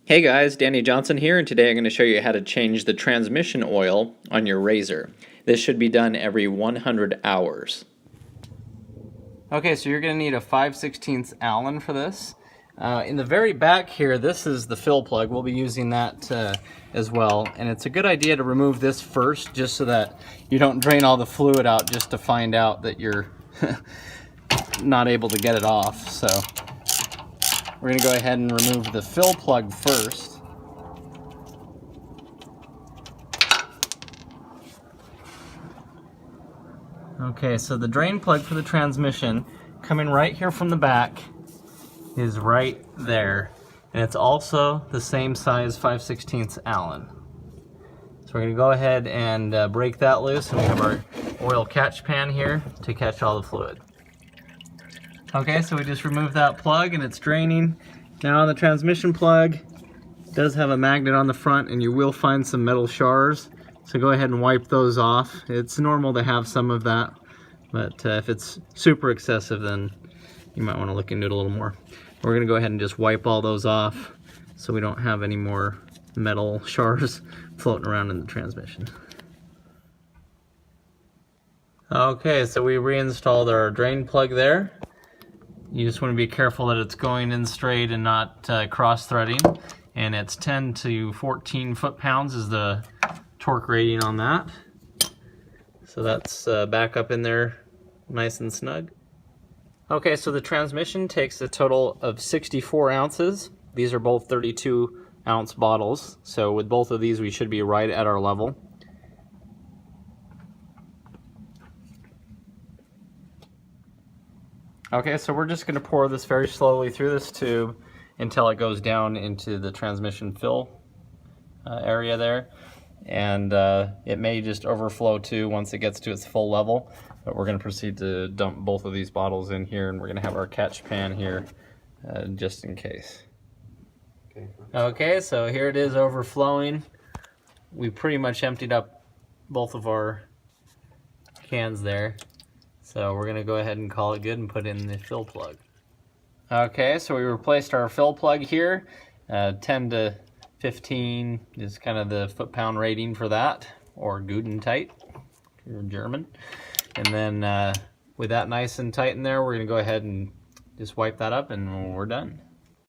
Hey guys, Danny Johnson here, and today I'm going to show you how to change the transmission oil on your RZR. This should be done every 100 hours. Okay, so you're going to need a 5/16 Allen for this. In the very back here, this is the fill plug. We'll be using that as well. And it's a good idea to remove this first, just so that you don't drain all the fluid out just to find out that you're not able to get it off. So we're going to go ahead and remove the fill plug first. Okay, so the drain plug for the transmission, coming right here from the back, is right there. And it's also the same size 5/16 Allen. So we're going to go ahead and break that loose, and we have our oil catch pan here to catch all the fluid. Okay, so we just removed that plug and it's draining. Now the transmission plug does have a magnet on the front, and you will find some metal shards. So go ahead and wipe those off. It's normal to have some of that, but if it's super excessive, then you might want to look into it a little more. We're going to go ahead and just wipe all those off so we don't have any more metal shards floating around in the transmission. Okay, so we reinstalled our drain plug there. You just want to be careful that it's going in straight and not cross-threading. And it's 10 to 14 foot-pounds is the torque rating on that. So that's back up in there nice and snug. Okay, so the transmission takes a total of 64 ounces. These are both 32-ounce bottles. So with both of these, we should be right at our level. Okay, so we're just going to pour this very slowly through this tube until it goes down into the transmission fill area there. And it may just overflow too once it gets to its full level. But we're going to proceed to dump both of these bottles in here, and we're going to have our catch pan here just in case. Okay, so here it is overflowing. We pretty much emptied up both of our cans there. So we're going to go ahead and call it good and put in the fill plug. Okay, so we replaced our fill plug here. 10 to 15 is kind of the foot-pound rating for that, or good and tight if you're German. And then with that nice and tight in there, we're going to go ahead and just wipe that up and we're done.